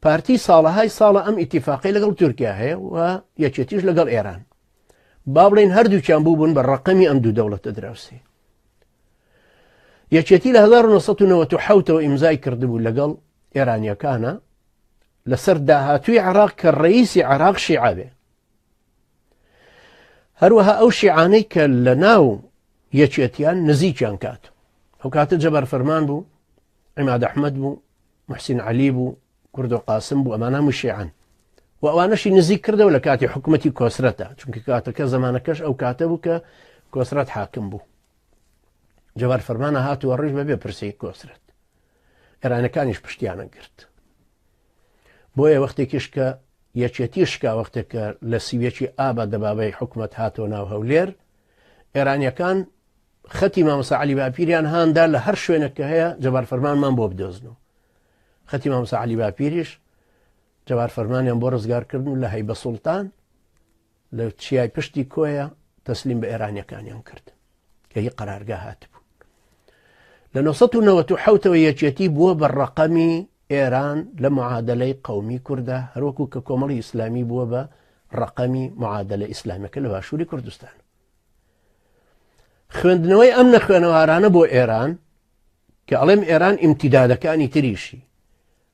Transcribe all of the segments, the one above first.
پارتی ساڵەهای ساڵە ئەم ئیتیفاقی لەگەڵ تورکیا هەیە و یەکێتیش لەگەڵ ئێران. با بڵێن هەردووکیان بوو بوون بە ڕقەمی ئەم دوو دەوڵەتە دراوسێ. یەکێتی لە 1997ەوە ئیمزای کردبوو لەگەڵ ئێرانیەکانە لەسەر داهاتووی عێراق کە ڕئیسی عێراق شیعە بێ. هەروەها ئەو شیعانەی کە لە ناو یەکێتیان نزیکیان کات. ئەو کاتە جەبار فەرمان بوو، عیماد ئەحمەد بوو، محسین عەلی بوو، کوردۆ قاسم بوو، ئەمانە هەموو شیعەن. و ئەوانەشی نزیک کردەوە لە کاتی حکومەتی کۆسرەتە، چونکە کاتەکە زەمانەکەش ئەو کاتە بوو کە کۆسرەت حاکم بوو. جەبار فەرمانە هاتووە ڕیژ بەبێ پرسەی کۆسرەت. ئێرانەکانیش پشتیانە گرت. بۆیە وەختێکیش کە یەکێتی شکا وەختێکە لە سیوێکی ئابە دەبابەی حکومەت هاتۆ ناو هەولێر، ئێرانیەکان خەتی مامۆستا عەلی باپیریان هاندا لە هەر شوێنێک کە هەیە جەبار فەرمانمان بۆ بدۆزنەوە. خەتی مامۆستا عەلی باپیریش جەبار فەرمانیان بۆ ڕزگارکردن لە هەیبە سوڵتان لە چیای پشتی کۆیە تەسلیم بە ئێرانیەکانیان کرد کە هی قەرارگا هاتبوو. لە 1997ەوە یەکێتی بووە بە ڕەقەمی ئێران لە معادلەی قەومی کووردە، هەروەکو کە کۆمەڵی ئیسلامی بووە بە ڕەقەمی معادلە ئیسلامیەکە لە باشووری کوردستان. خوێندنەوەی ئەم نەخوێنەوارانە بۆ ئێران کە ئەڵێم ئێران ئیمتیدادەکانی تریشی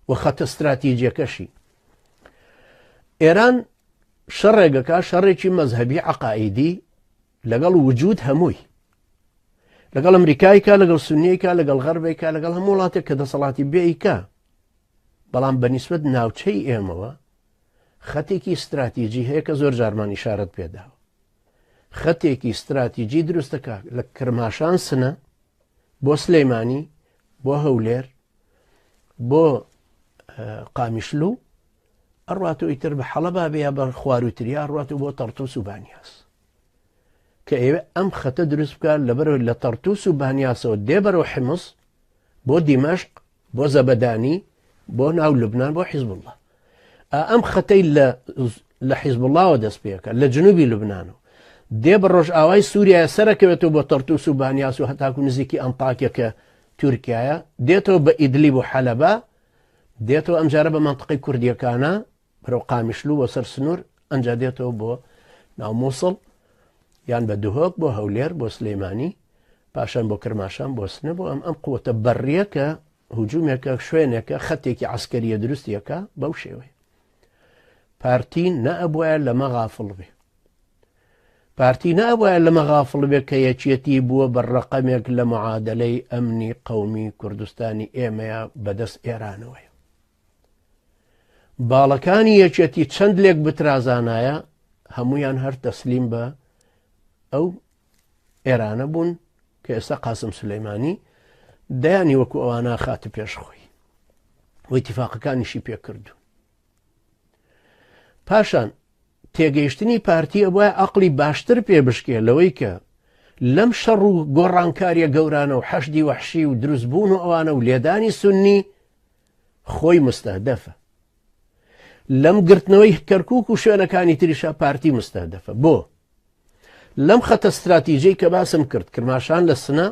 و خەتە استراتیجیەکەشی. ئێران شەڕێگەکە شەڕێکی مەزهەبی عەقائیدی لەگەڵ وجود هەمووی، لەگەڵ ئەمریکایکە، لەگەڵ سونییکە، لەگەڵ غەربێکە، لەگەڵ هەموو وڵاتێک کە دەسەڵاتی بێیکە. بەڵام بەنیسبەت ناوچەی ئێمەوە خەتێکی استراتیجی هەیە کە زۆر جارمان ئیشارەت پێداوە. خەتێکی استراتیجی دروستەکە لە کرماشان سنە بۆ سلەیمانی، بۆ هەولێر، بۆ قامیشلوو، ئەڕواتەوە ئیتر بە حەڵەبا بێ بە خواروتریا ڕواتەوە بۆ تەرتوس و بانیاس کە ئێوە ئەم خەتە دروست بکات لەبەرەوە لە تەرتوس و بانیاسەوە دێ بەرەوە حمص، بۆ دیمەشق، بۆ زەبەدانی، بۆ ناو لوبنان، بۆ حیزب الله. ئەم خەتەی لە حیزب اللهەوە دەست پێەکە لە جنوبی لوبنانەوە دێ بە ڕۆژ ئاوای سووریایە سەرەکەوێتەوە بۆ تەرتوس و بانیاس و هەتاکو نزیکی ئەنتاکیە کە تورکایە، دێتەوە بە ئیدلیب و حەلەبا، دێتەوە ئەمجارە بە مەنتقەی کوردیەکانە بەرەو قامیشلوو بۆ سەر سنوور، ئەنجا دێتەوە بۆ ناو مووسڵ یان بە دوهۆک بۆ هەولێر، بۆ سلەیمانی، پاشان بۆ کرماشان، بۆ سنە، بۆ ئەم قووەتە بەڕیە کە هجوومێکە شوێنێکە خەتێکی عسکەریە دروستیەکە بەو شێوەیە. پارتی نەئەبوایە لەمە غافڵ بێ. پارتی نەئەبوایە لەمە غافڵ بێ کە یەکێتی بووە بە ڕەقەمێک لە معادلەی ئەمنی قەومی کوردستانی ئێمەیە بەدەست ئێرانەوەیە. باڵەکانی یەکێتی چەند لێک بترازانایە هەمویان هەر تەسلیم بە ئەو ئێرانە بوون کە ئێستا قاسم سلەیمانی دەیانی وەکو ئەوانە خاتە پێشخۆی و ئیتیفاقەکانیشی پێکردو. پاشان تێگەیشتنی پارتیە وایە عەقڵی باشتر پێ بشکێ لەوەی کە لەم شەڕ و گۆڕانکاریە گەورانە و حەشدی وەحشی و دروستبوون و ئەوانە و لێدانی سونی خۆی مستهدەفە. لەم گرتنەوەی کەرکووک و شوێنەکانی تریشە پارتی مستهدەفە. بۆ لەم خەتە استراتیژیی کە باسم کرد، کرماشان لە سنە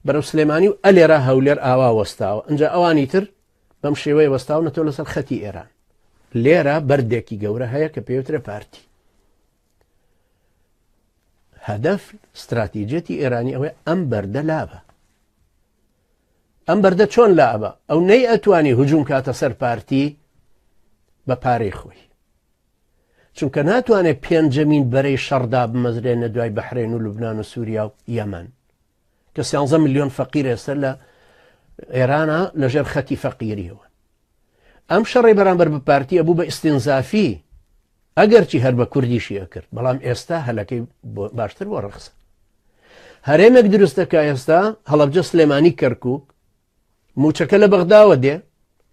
بەرەو سلێمانی و ئەلێرە هەولێر ئاوا وەستاوە، ئەنجا ئەوانی تر بەم شێوەیە وەستاونەتەوە لەسەر خەتی ئێران. لێرە بەردێکی گەورە هەیە کە پێوترە پارتی. هەدەف استراتیجەتی ئێرانی ئەوەیە ئەم بەردە لابە. ئەم بەردە چۆن لابە؟ ئەو نەی ئەتوانی هجووم کاتە سەر پارتی بە پارەی خۆی، چونکە ناتوانێت پێنجەمین بەرەی شەڕدا بمەزرێنە دوای بەحرین و لوبنان و سووریا و یەمەن کە 13 ملیۆن فەقیر ئێستا لە ئێرانە لەژێر خەتی فەقیریەوە. ئەم شەڕی بەرامبەر بە پارتیە بوو بە ئیستینزافی، ئەگەرچی هەر بە کوردیشی ئەکرد، بەڵام ئێستا هەلەکەی باشتر بۆ ڕەخسە. هەرێمێک دروستەکە ئێستا هەڵەبجە سلێمانی کەرکووک موچەکە لە بەغداوە دێ،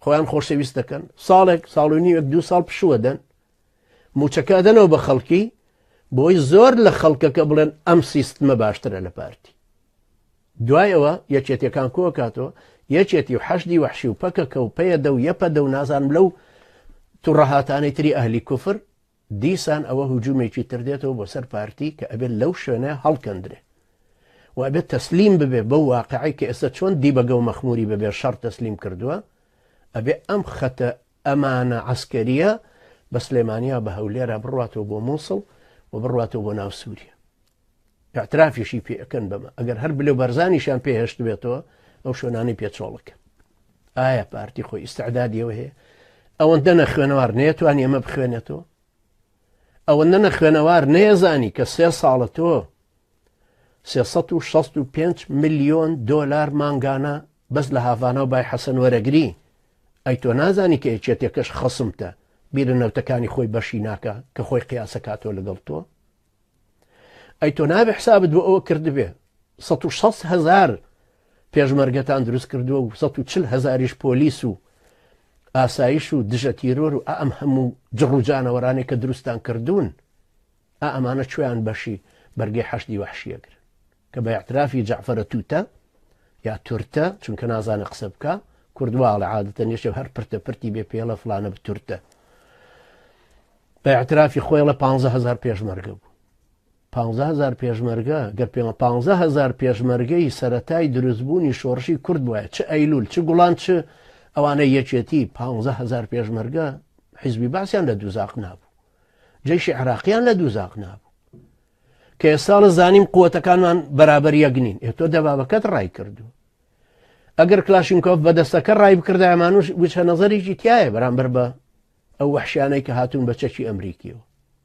خۆیان خۆشەویست دەکەن، ساڵێک ساڵ و نیوەک 2 ساڵ پشووە دەن، موچەکە دەنەوە بە خەڵکی بۆی زۆر لە خەڵکەکە بڵێن ئەم سیستمە باشترە لە پارتی. دوایەوە یەکێتیەکان کۆ کاتەوە، یەکێتی و حەشدی وەحشی و پەکەکە و پەیەدە و یەپەدە و نازانم لەو تووڕەهاتانەی تری ئەهلی کوفر، دیسان ئەوە هجوومێکی تر دێتەوە بۆ سەر پارتی کە ئەبێت لەو شوێنە هەڵکەندرێ و ئەبێت تەسلیم ببێ بەو واقعی کە ئێستا چۆن دیبەگە و مەخموری ببێ شەڕ تەسلیم کردووە، ئەبێ ئەم خەتە ئەمانە عسکەریە بە سلێمانیا بە هەولێرە بڕاتەوە بۆ مووسڵ و بڕاتەوە بۆ ناو سووریا. اعترافیشی پێەکەن بەمە ئەگەر هەر بلێ بەرزانیشان پێهێشت بێتەوە ئەو شوێنانی پێچۆڵەکە. ئایا پارتی خۆی ئیستعدادیەوە هەیە؟ ئەوەندە نە خوێنەوار نەیەتوان ئێمە بخوێنێتەوە؟ ئەوەندە نە خوێنەوار نەیەزانی کە 3 ساڵە تۆ 365 ملیۆن دۆلار مانگانە بەس لە هاڤانە و بای حەسەن وەرەگری؟ ئەی تۆ نازانی کە یەکێتێکەش خەسمتە بیرە نەوتەکانی خۆی بەشی ناکە کە خۆی قیاسە کاتۆ لەگەڵ تۆ؟ ئەی تۆ نابێ حسابت بۆ ئەوە کردبێ 160,000 پێشمەرگەتان دروست کردووە و 140,000 پۆلیس و ئاسایش و دژە تیرۆر و ئەم هەموو جڕوجانەوەرانێک کە دروستان کردوون ئەمانە کوێیان بەشی بەرگەی حەشتی وەحشیەگرن کە بە اعترافی جەعفەرە تووتە یا تورتە چونکە نازانە قسە بکە کوردواڵە عادەتە نێشە هەر پرتە پرتی بێ پێڵە فلانە بتورتە بە اعترافی خۆی لە 15,000 پێشمەرگە بوو. 15,000 پێشمەرگە گەر پێمە 15,000 پێشمەرگەی سەرەتای دروستبوونی شۆڕشی کورد وایە چ ئەیلول چ گوڵان چ ئەوانە یەکێتی 15,000 پێشمەرگە حیزبی باسییان لە دووزاق نابوو، جێشی عراقیان لە دووزاق نابوو کە ئێستا لە زانیم قووەتەکانمان بەرابەر یەکنین. تۆ دەبابەکەت ڕای کردو ئەگەر کلاشینکۆف بەدەستەکە ڕای بکردایمانوش وچە نەزەریی تایە بەرامبەر بە ئەو وەحشیانەی کە هاتوون بە چەکی ئەمریکیەوە.